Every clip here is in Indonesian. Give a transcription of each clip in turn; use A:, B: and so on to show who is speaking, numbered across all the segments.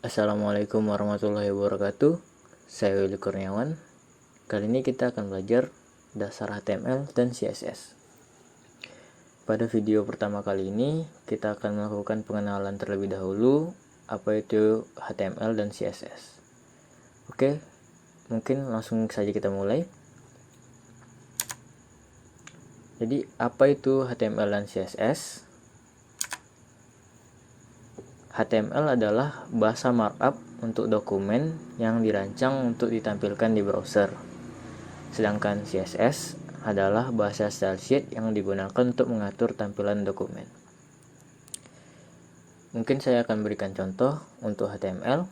A: Assalamualaikum warahmatullahi wabarakatuh. Saya Willy Kurniawan. Kali ini kita akan belajar dasar HTML dan CSS. Pada video pertama kali ini, kita akan melakukan pengenalan terlebih dahulu apa itu HTML dan CSS. Oke, mungkin langsung saja kita mulai. Jadi, apa itu HTML dan CSS? HTML adalah bahasa markup untuk dokumen yang dirancang untuk ditampilkan di browser. Sedangkan CSS adalah bahasa style sheet yang digunakan untuk mengatur tampilan dokumen. Mungkin saya akan berikan contoh untuk HTML.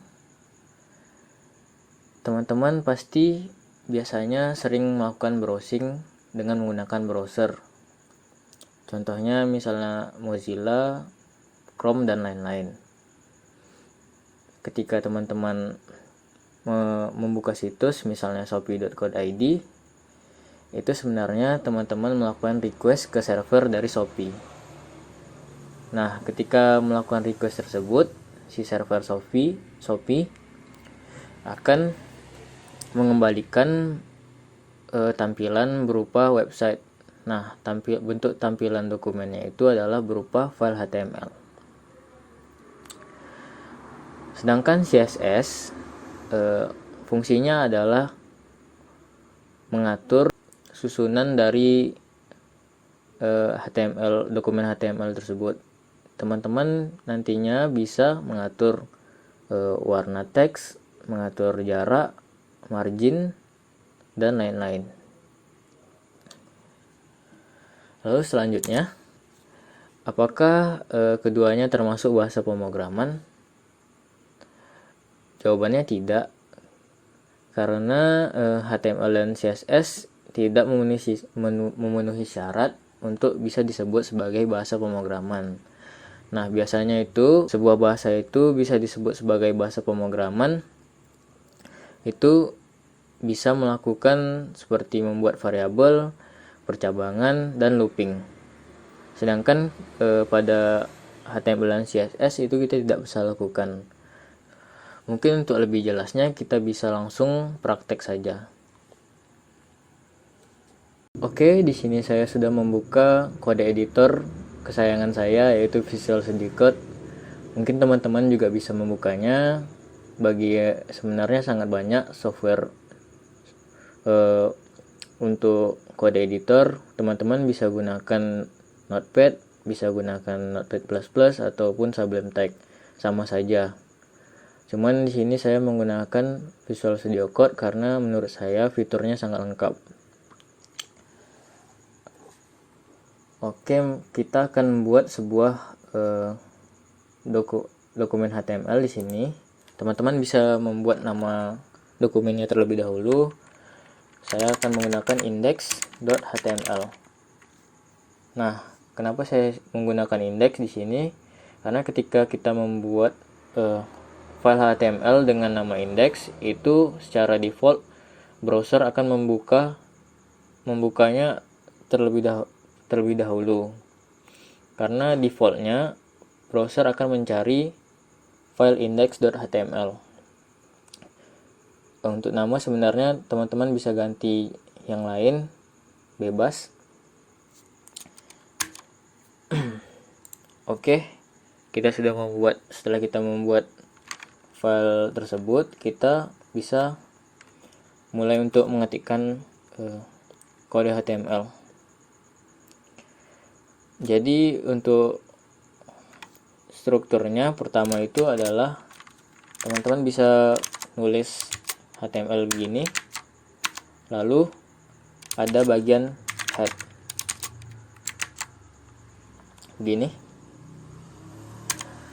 A: Teman-teman pasti biasanya sering melakukan browsing dengan menggunakan browser. Contohnya misalnya Mozilla, Chrome, dan lain-lain. Ketika teman-teman membuka situs misalnya shopee.co.id, itu sebenarnya teman-teman melakukan request ke server dari Shopee. Nah, ketika melakukan request tersebut, si server Shopee akan mengembalikan tampilan berupa website. Nah, bentuk tampilan dokumennya itu adalah berupa file HTML. Sedangkan CSS fungsinya adalah mengatur susunan dari HTML, dokumen HTML tersebut. Teman-teman nantinya bisa mengatur warna teks, mengatur jarak, margin, dan lain-lain. Lalu selanjutnya, apakah keduanya termasuk bahasa pemrograman? Jawabannya tidak, karena HTML dan CSS tidak memenuhi syarat untuk bisa disebut sebagai bahasa pemrograman. Nah, biasanya itu sebuah bahasa itu bisa disebut sebagai bahasa pemrograman itu bisa melakukan seperti membuat variabel, percabangan, dan looping. Sedangkan pada HTML dan CSS itu kita tidak bisa lakukan. Mungkin untuk lebih jelasnya kita bisa langsung praktek saja. Oke, di sini saya sudah membuka kode editor kesayangan saya yaitu Visual Studio Code. Mungkin teman-teman juga bisa membukanya. Sebenarnya sangat banyak software untuk kode editor. Teman-teman bisa gunakan Notepad, bisa gunakan Notepad++ ataupun Sublime Text. Sama saja. Cuman di sini saya menggunakan Visual Studio Code karena menurut saya fiturnya sangat lengkap. Oke, kita akan membuat sebuah dokumen HTML di sini. Teman-teman bisa membuat nama dokumennya terlebih dahulu. Saya akan menggunakan index.html. Nah, kenapa saya menggunakan index di sini? Karena ketika kita membuat file HTML dengan nama index itu secara default browser akan membukanya terlebih dahulu karena defaultnya browser akan mencari file index.html. Untuk nama sebenarnya teman-teman bisa ganti yang lain, bebas. Oke, setelah kita membuat file tersebut, kita bisa mulai untuk mengetikkan kode HTML. Jadi untuk strukturnya pertama itu adalah teman-teman bisa nulis HTML begini, lalu ada bagian head begini.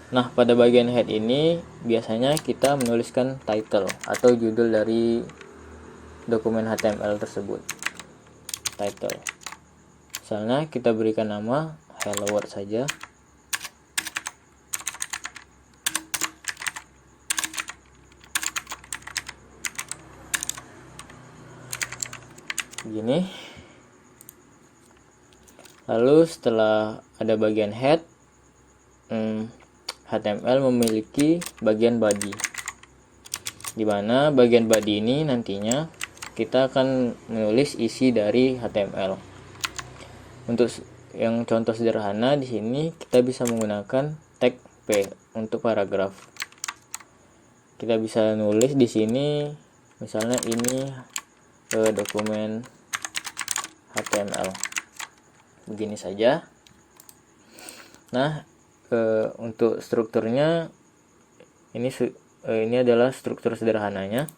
A: Nah, pada bagian head ini biasanya kita menuliskan title atau judul dari dokumen HTML tersebut. Title. Misalnya kita berikan nama hello world saja. Begini. Lalu setelah ada bagian head, HTML memiliki bagian body. di mana bagian body ini nantinya kita akan menulis isi dari HTML. Untuk yang contoh sederhana di sini kita bisa menggunakan tag P untuk paragraf. Kita bisa nulis di sini misalnya ini dokumen HTML. Begini saja. Nah, untuk strukturnya ini adalah struktur sederhananya.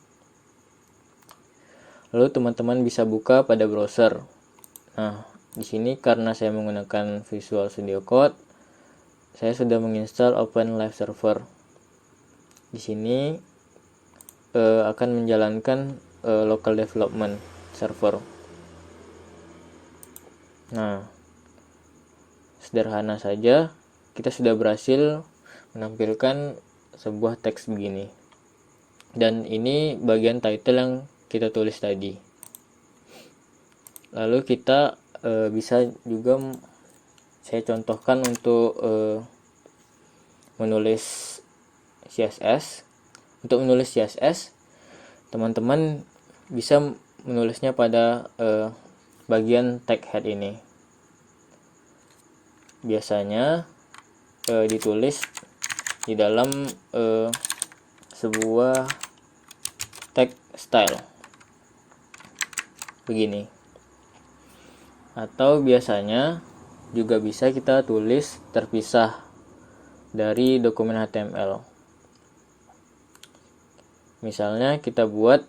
A: Lalu teman-teman bisa buka pada browser. Nah, di sini karena saya menggunakan Visual Studio Code, saya sudah menginstal Open Live Server. Di sini akan menjalankan local development server. Nah, sederhana saja, kita sudah berhasil menampilkan sebuah teks begini. Dan ini bagian title yang kita tulis tadi. Lalu kita bisa juga saya contohkan untuk menulis CSS. Untuk menulis CSS, teman-teman bisa menulisnya pada bagian tag head ini. Biasanya ditulis di dalam sebuah tag style begini, atau biasanya juga bisa kita tulis terpisah dari dokumen HTML. Misalnya kita buat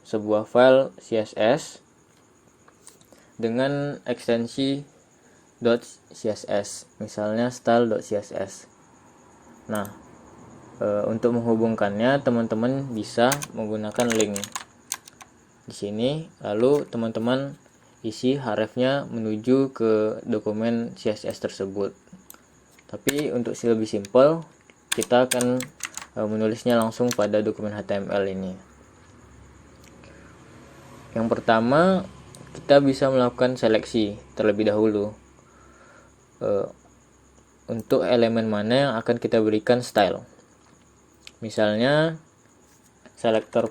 A: sebuah file CSS dengan ekstensi .css, misalnya style.css. Nah, untuk menghubungkannya teman-teman bisa menggunakan link di sini, lalu teman-teman isi hrefnya menuju ke dokumen CSS tersebut. Tapi untuk lebih simpel, kita akan menulisnya langsung pada dokumen HTML ini. Yang pertama, kita bisa melakukan seleksi terlebih dahulu untuk elemen mana yang akan kita berikan style. Misalnya selektor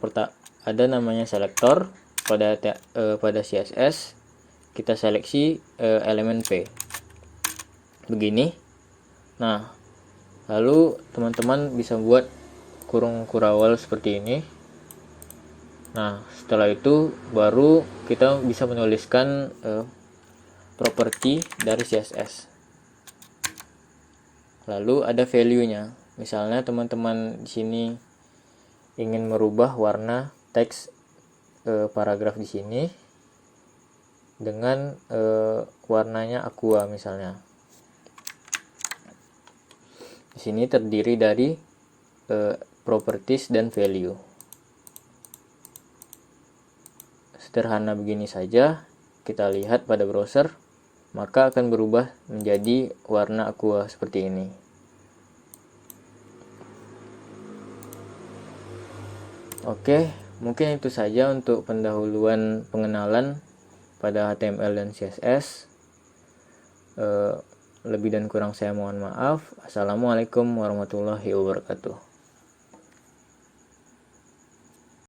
A: ada namanya selektor pada CSS, kita seleksi elemen P begini. Nah, lalu teman-teman bisa buat kurung kurawal seperti ini. Nah, setelah itu baru kita bisa menuliskan properti dari CSS. Lalu ada value-nya. Misalnya teman-teman di sini ingin merubah warna teks paragraf di sini dengan warnanya aqua misalnya. Di sini terdiri dari properties dan value. Sederhana begini saja, kita lihat pada browser, maka akan berubah menjadi warna aqua seperti ini. Oke, mungkin itu saja untuk pendahuluan pengenalan pada HTML dan CSS. Lebih dan kurang saya mohon maaf. Assalamualaikum warahmatullahi wabarakatuh.